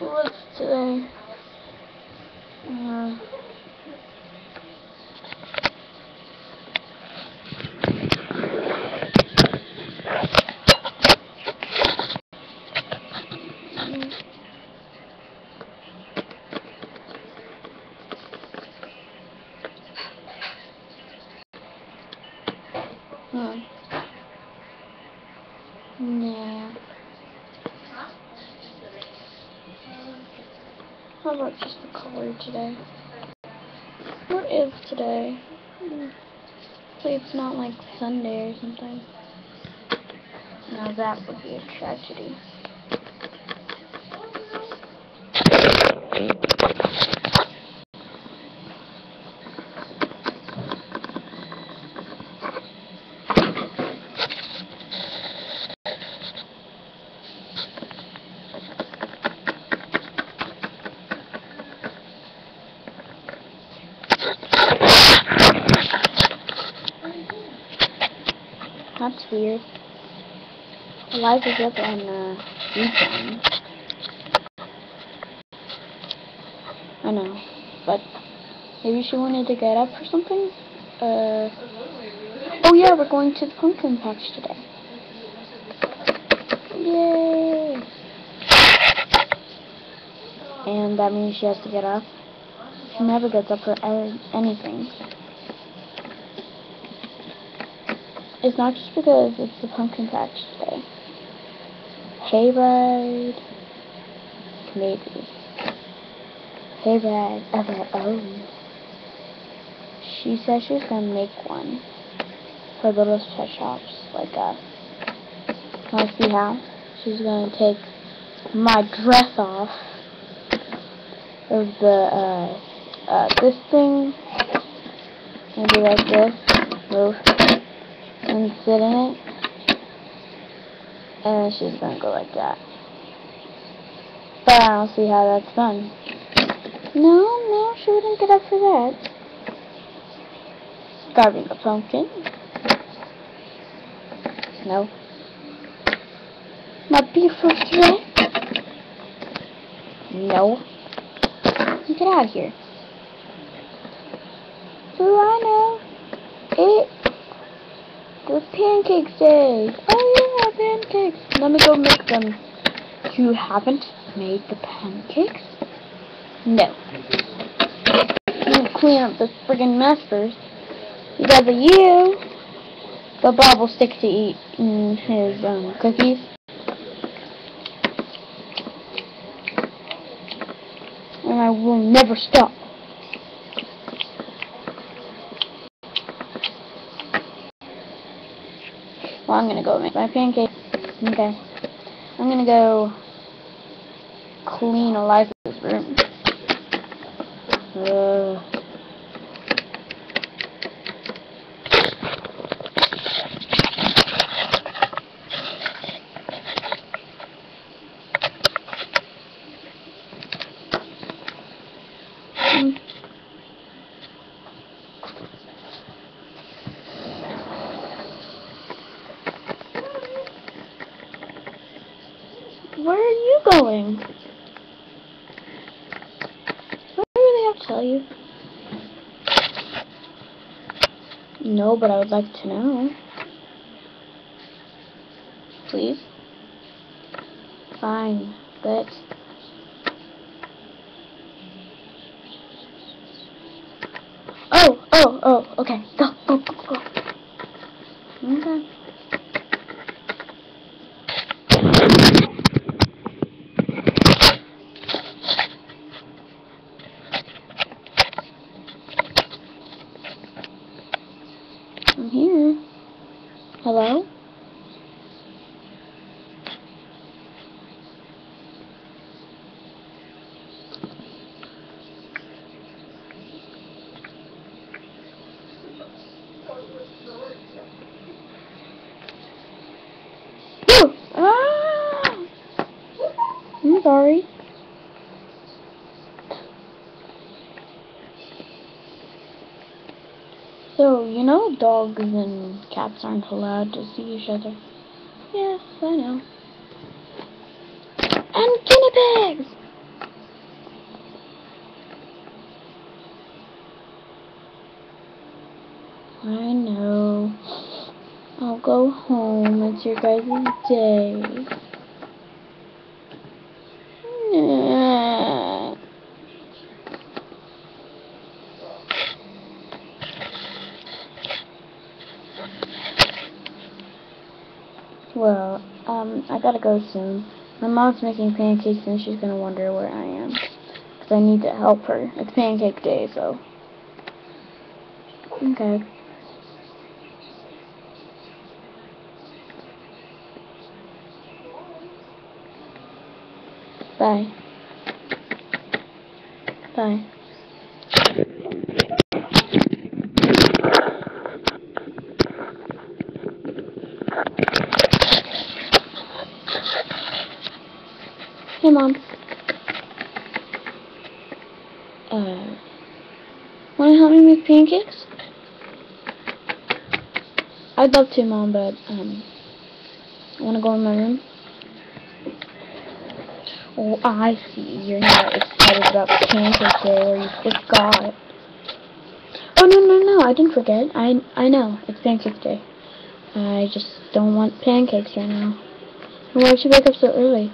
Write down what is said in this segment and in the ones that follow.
What's today? Uh, yeah. How about just the color today? What is today? Hopefully it's not like Sunday or something. Now that would be a tragedy. That's weird. Eliza's up on the weekend. I know, but maybe she wanted to get up or something? Oh yeah, we're going to the pumpkin patch today. Yay! And that means she has to get up. She never gets up for anything. It's not just because it's the pumpkin patch today. Hayride. Maybe. Hayride of her own. She said she was gonna make one for little pet shops like us. Wanna see how? She's gonna take my dress off of the this thing and do like this, move, and sit in it, and then she's gonna go like that. But I don't see how that's done. No, she wouldn't get up for that. Carving a pumpkin. No. My beautiful thread. No. Get out of here. Oh, I know. The pancakes day. Oh yeah, pancakes. Let me go make them. You haven't made the pancakes? No. I'm gonna clean up this friggin' mess first. Because of you. But Bob will stick to eat his cookies. And I will never stop. Well, I'm gonna go make my pancakes. Okay. I'm gonna go clean Eliza's room. Where are you going? What do they have to tell you? No, but I would like to know. Please? Fine, but... Oh, okay. Go. Okay. I'm here. Hello? Ah! I'm sorry. So, you know dogs and cats aren't allowed to see each other. Yes, I know. And guinea pigs! was your guys' day? Well, I gotta go soon. My mom's making pancakes and she's gonna wonder where I am. Because I need to help her. It's pancake day, so. Okay. Bye. Bye. Hey, Mom. Wanna help me make pancakes? I'd love to, Mom, but, wanna go in my room? Oh, I see. You're not excited about Pancake Day, or you forgot. Oh, no, I didn't forget. I know. It's Pancake Day. I just don't want pancakes right now. Why'd you wake up so early?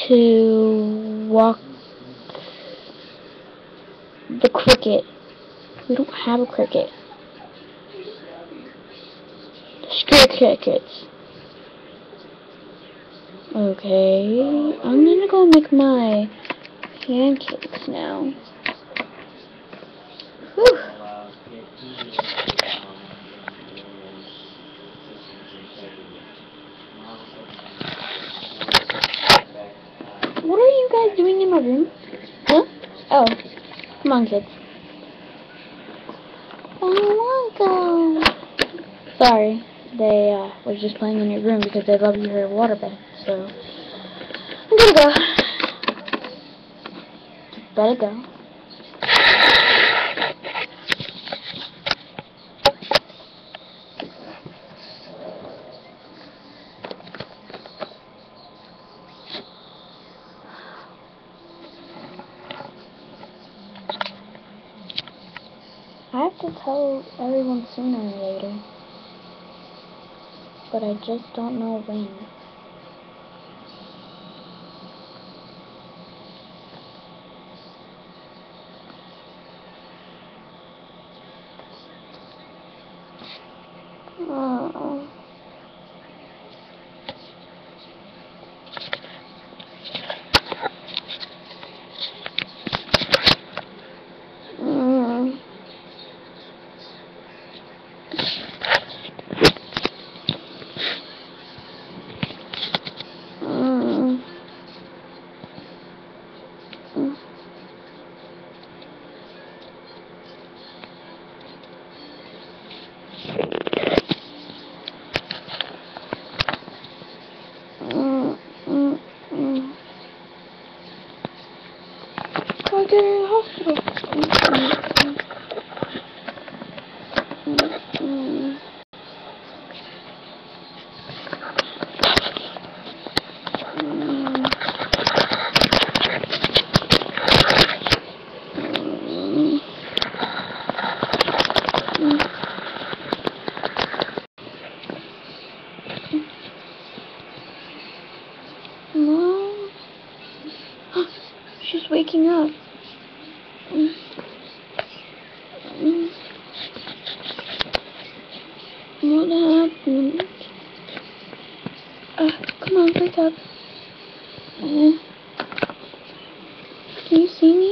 To walk the cricket. We don't have a cricket. Stray crickets. Okay, I'm gonna go make my pancakes now. Whew. What are you guys doing in my room? Huh? Oh, come on, kids. I want to go. Sorry, they were just playing in your room because they love your water bed. So I'm gonna go. Better go. I have to tell everyone sooner or later, but I just don't know when. Oh. Gotta get her to the hospital. Mom? She's waking up. What happened? Come on, wake up. Can you see me?